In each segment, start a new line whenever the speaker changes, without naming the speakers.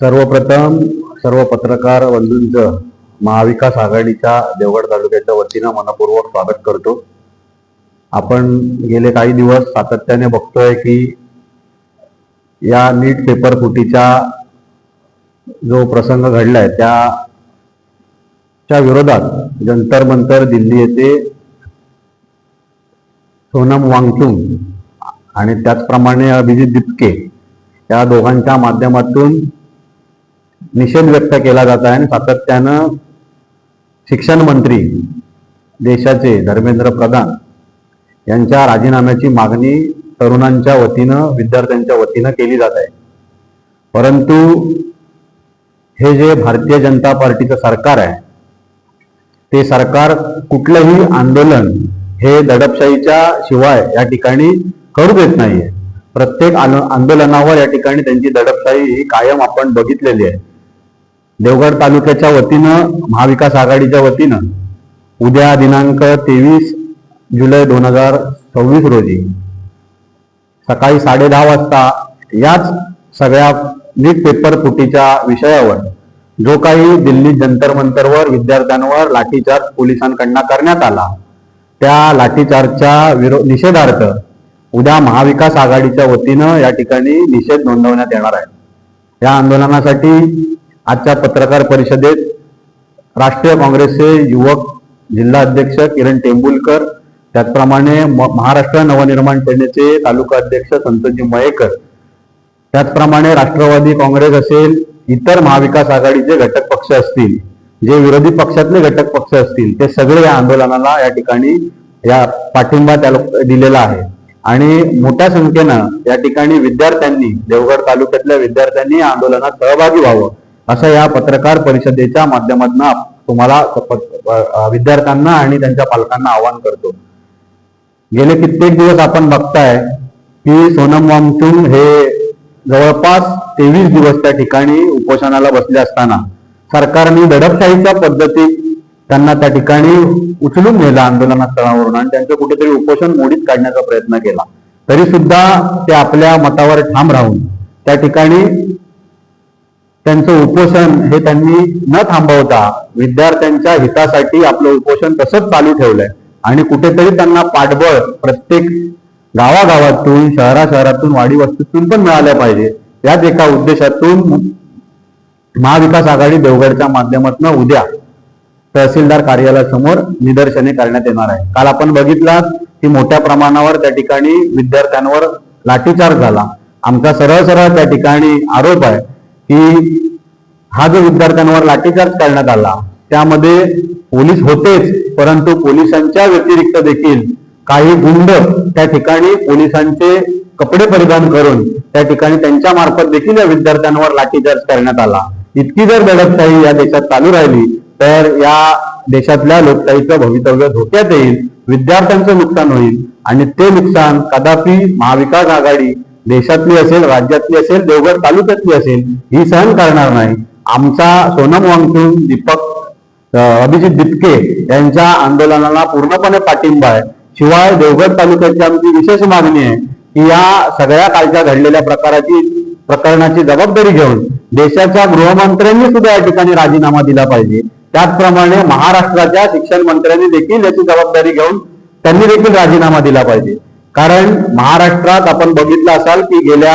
सर्वप्रथम सर्व पत्रकार बंधूंचं महाविकास आघाडीच्या देवगड तालुक्याच्या वतीनं मनपूर्वक स्वागत करतो. आपण गेले काही दिवस सातत्याने बघतोय की या नीट पेपर फुटीचा जो प्रसंग घडलाय त्याच्या विरोधात जंतर मंतर दिल्ली येथे सोनम वांगचुक आणि त्याचप्रमाणे अभिजित दिपके या दोघांच्या माध्यमातून निषेध व्यक्त केला जात आहे आणि सातत्यानं शिक्षण मंत्री देशाचे धर्मेंद्र प्रधान यांच्या राजीनाम्याची मागणी तरुणांच्या वतीनं विद्यार्थ्यांच्या वतीनं केली जात आहे. परंतु हे जे भारतीय जनता पार्टीचं सरकार आहे ते सरकार कुठलंही आंदोलन हे दडपशाहीच्या शिवाय या ठिकाणी करू देत नाहीये. प्रत्येक आंदोलनावर या ठिकाणी त्यांची दडपशाही ही कायम आपण बघितलेली आहे. देवगड तालुक्याच्या वतीनं महाविकास आघाडीच्या वतीनं उद्या दिनांक 23 जुलै 2026 रोजी सकाळी 10:30 वाजता याच सगळ्या नीट पेपर फुटीच्या विषयावर जो काही दिल्ली जंतर मंतरवर विद्यार्थ्यांवर लाठीचार्ज पोलिसांकडून करण्यात आला त्या लाठीचार्जच्या निषेधार्थ उद्या महाविकास आघाडीच्या वतीनं या ठिकाणी निषेध नोंदवण्यात येणार आहे. या आंदोलनासाठी आजच्या पत्रकार परिषदेत राष्ट्रीय काँग्रेसचे युवक जिल्हा अध्यक्ष किरण टेंबुलकर, त्याचप्रमाणे महाराष्ट्र नवनिर्माण सेनेचे तालुका अध्यक्ष संतोषजी मयेकर, त्याचप्रमाणे राष्ट्रवादी काँग्रेस असेल, इतर महाविकास आघाडीचे घटक पक्ष असतील, जे विरोधी पक्षातले घटक पक्ष असतील, ते सगळे या आंदोलनाला या ठिकाणी या पाठिंबा दिलेला आहे. आणि मोठ्या संख्येनं या ठिकाणी विद्यार्थ्यांनी, देवगड तालुक्यातल्या विद्यार्थ्यांनी या आंदोलनात सहभागी व्हावं असं या पत्रकार परिषदेच्या माध्यमातून तुम्हाला विद्यार्थ्यांना आणि त्यांच्या पालकांना आवाहन करतो. गेले कित्येक दिवस आपण बघताय की सोनम वांगचुक हे जवळपास 23 दिवस त्या ठिकाणी उपोषणाला बसले असताना सरकारने दडपशाहीच्या पद्धतीत त्यांना त्या ठिकाणी उचलून नेलं आंदोलना स्थळावरून आणि त्यांचं कुठेतरी उपोषण मोडीत काढण्याचा प्रयत्न केला. तरी सुद्धा ते आपल्या मतावर ठाम राहून त्या ठिकाणी त्यांचं उपोषण हे त्यांनी न थांबवता विद्यार्थ्यांच्या हितासाठी आपलं उपोषण तसंच चालू ठेवलंय आणि कुठेतरी त्यांना पाठबळ प्रत्येक गावागावातून, शहरातून, वाडी वस्तीतून पण मिळालं पाहिजे. याच एका उद्देशातून महाविकास आघाडी देवगडच्या माध्यमातून उद्या तहसीलदार कार्यालयासमोर निदर्शने करण्यात येणार आहे. काल आपण बघितलं की मोठ्या प्रमाणावर त्या ठिकाणी विद्यार्थ्यांवर लाठीचार्ज झाला. आमचा सरळ त्या ठिकाणी आरोप आहे की हा जो विद्यार्थ्यांवर लाठीचार्ज करण्यात आला त्यामध्ये पोलीस होतेच, परंतु पोलिसांच्या व्यतिरिक्त देखील काही गुंड त्या ठिकाणी पोलिसांचे कपडे परिधान करून त्या ठिकाणी त्यांच्या मार्फत देखील या विद्यार्थ्यांवर लाठीचार्ज करण्यात आला. इतकी जर दडपशाही या देशात चालू राहिली तर या देशातल्या लोकशाहीचं भवितव्य धोक्यात येईल, विद्यार्थ्यांचं नुकसान होईल आणि ते नुकसान कदापि महाविकास आघाडी देशातली असेल, राज्यातली असेल, देवगड तालुक्यातली असेल ही सहन करणार नाही. आमचा सोनम वांगचुक, अभिजित दिपके यांच्या आंदोलनाला पूर्णपणे पाठिंबा आहे. शिवाय देवगड तालुक्याची आमची विशेष मागणी आहे की या सगळ्या कालच्या घडलेल्या प्रकरणाची जबाबदारी घेऊन देशाच्या गृहमंत्र्यांनी सुद्धा या ठिकाणी राजीनामा दिला पाहिजे. त्याचप्रमाणे महाराष्ट्राच्या शिक्षण मंत्र्यांनी देखील याची जबाबदारी घेऊन त्यांनी देखील राजीनामा दिला पाहिजे. कारण महाराष्ट्रात आपण बघितलं असाल की गेल्या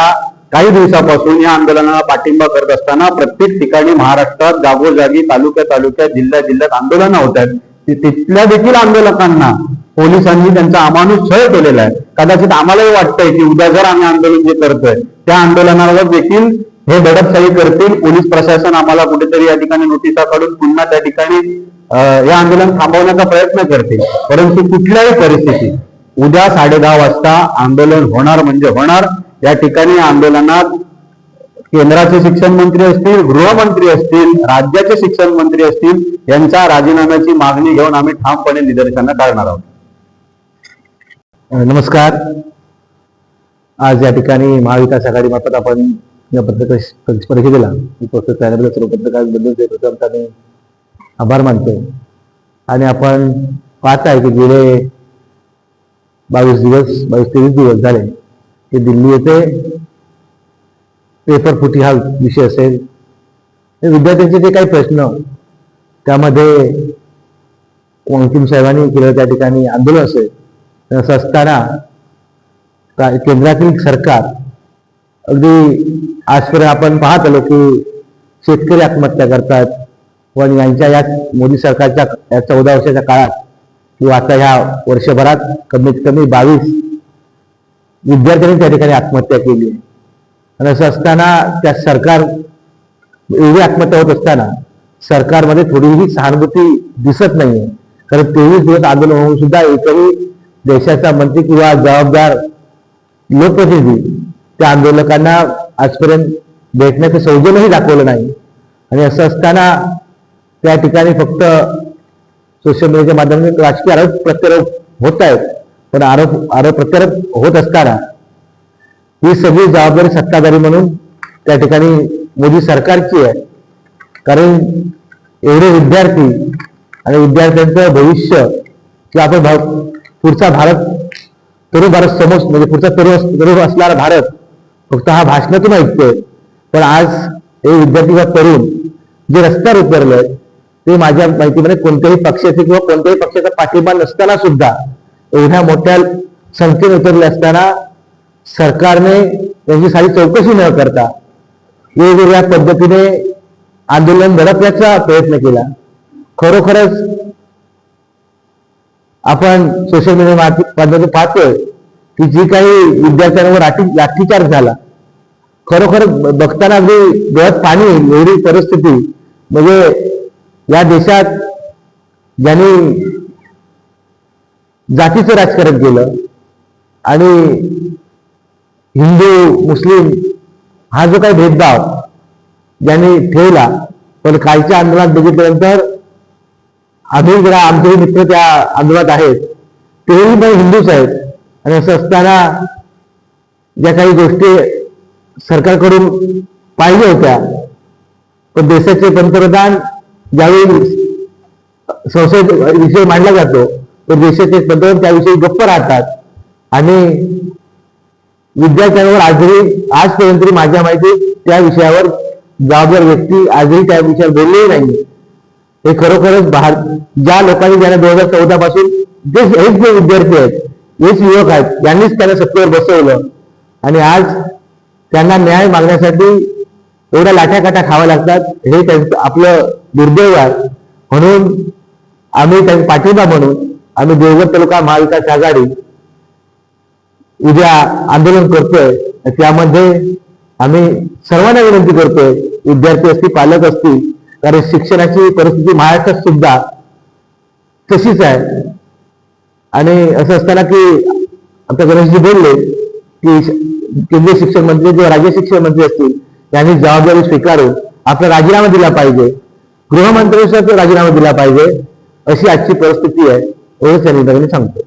काही दिवसापासून या आंदोलनाला पाठिंबा करत असताना प्रत्येक ठिकाणी महाराष्ट्रात जागोजागी, तालुक्यात, जिल्ह्यात आंदोलनं होत आहेत. तिथल्या देखील आंदोलकांना पोलिसांनी त्यांचा अमानुष छळ केलेला आहे. कदाचित आम्हालाही वाटतंय की उद्या जर आम्ही आंदोलन जे करतोय त्या आंदोलनावर देखील हे दडपशाही करतील. पोलीस प्रशासन आम्हाला कुठेतरी या ठिकाणी नोटिसा काढून पुन्हा त्या ठिकाणी हे आंदोलन थांबवण्याचा प्रयत्न करतील. परंतु कुठल्याही परिस्थितीत उद्या 10:30 वाजता आंदोलन होणार म्हणजे होणार. या ठिकाणी आंदोलनात केंद्राचे शिक्षण मंत्री असतील, गृहमंत्री असतील, राज्याचे शिक्षण मंत्री असतील यांच्या राजीनाम्याची मागणी घेऊन आम्ही ठामपणे निदर्शनं करणार आहोत.
नमस्कार. आज या ठिकाणी महाविकास आघाडी मार्फत आपण या पत्रकार परिषदेला सर्व पत्रकारांबद्दल प्रथमपणे आभार मानतो. आणि आपण पाहत आहे की गेले 22-23 दिवस झाले की दिल्ली येथे पेपर फुटी हा विषय असेल, विद्यार्थ्यांचे जे काही प्रश्न त्यामध्ये अंतिम साहेबांनी केलं त्या ठिकाणी आंदोलन असेल, असं असताना केंद्रातील सरकार अगदी आजपर्यंत आपण पाहत आलो की शेतकरी आत्महत्या करतात, पण यांच्या या मोदी सरकारच्या या 14 वर्षाच्या काळात किंवा आता ह्या वर्षभरात कमीत कमी 22 विद्यार्थ्यांनी त्या ठिकाणी आत्महत्या केली आहे. आणि असं असताना त्या सरकार एवढी आत्महत्या होत असताना सरकारमध्ये थोडीही सहानुभूती दिसत नाहीये. कारण 23 दिवस आंदोलन होऊन सुद्धा एकही देशाचा मंत्री किंवा जबाबदार लोकप्रतिनिधी त्या आंदोलकांना आजपर्यंत भेटण्याचं सौजन्यही दाखवलं नाही. आणि असं असताना त्या ठिकाणी फक्त सोशल मीडियाच्या माध्यमातून राजकीय आरोप प्रत्यारोप होत आहेत. पण आरोप प्रत्यारोप होत असताना ही सगळी जबाबदारी सत्ताधारी म्हणून त्या ठिकाणी मोदी सरकारची आहे. कारण एवढे विद्यार्थी आणि विद्यार्थ्यांचं भविष्य किंवा आपण पुढचा भारत तरुण भारत समोर म्हणजे पुढचा तरुण असणारा भारत फक्त हा भाषणातून ऐकतोय. पण आज हे विद्यार्थी व तरुण जे रस्त्यावर उतरले ते माझ्या माहितीमध्ये कोणत्याही पक्षाचे किंवा कोणत्याही पक्षाचा पाठिंबा नसताना सुद्धा एवढ्या मोठ्या संख्येने उतरले असताना सरकारने त्यांची सारी चौकशी न करता वेगवेगळ्या पद्धतीने आंदोलन दडपण्याचा प्रयत्न केला. खरोखरच आपण सोशल मीडिया माध्यमातून पाहतोय की जी काही विद्यार्थ्यांवर लाठीचार्ज झाला, खरोखर बघताना अगदी डोळ्यात पाणी येईल एवढी परिस्थिती. म्हणजे या देशात ज्यांनी जातीचं राजकारण केलं आणि हिंदू मुस्लिम हा जो काही भेदभाव ज्यांनी ठेवला, पण कालच्या आंदोलनात बघितल्यानंतर आम्ही जरा आमचे मित्र त्या आंदोलनात आहेत तेही पण हिंदूच आहेत. आणि असं असताना ज्या काही गोष्टी सरकारकडून पाहिजे होत्या, पण देशाचे पंतप्रधान ज्यावेळी संसद विषय मांडला जातो तर देशाचे पंतप्रधान त्याविषयी गप्प राहतात. आणि विद्यार्थ्यांवर आजपर्यंत माझ्या माहिती त्या विषयावर जबाबदार व्यक्ती आजही त्या विषयावर बोललेही नाही. हे खरोखरच ज्या लोकांनी ज्यांना 2014 पासून हेच जे विद्यार्थी आहेत, हेच युवक आहेत, यांनीच त्यांना सत्तेवर बसवलं आणि आज त्यांना न्याय मागण्यासाठी एवढ्या लाठ्याकाठ्या खाव्या लागतात. हे त्यांचं आपलं दुर्दैव आहे. म्हणून आम्ही त्यांचा पाठिंबा म्हणून आम्ही देवगड तालुका महाविकास आघाडी उद्या आंदोलन करतोय. त्यामध्ये आम्ही सर्वांना विनंती करतोय, विद्यार्थी असतील, पालक असतील, कारण शिक्षणाची परिस्थिती महाराष्ट्रात सुद्धा तशीच आहे. आणि असं असताना की आता गणेशजी बोलले की केंद्रीय शिक्षण मंत्री किंवा राज्य शिक्षण मंत्री असतील यांनी जबाबदारी स्वीकारून आपला राजीनामा दिला पाहिजे, गृहमंत्र्यांचा राजीनामा दिला पाहिजे, अशी आजची परिस्थिती आहे. एवढंच या निमित्ताने सांगतो.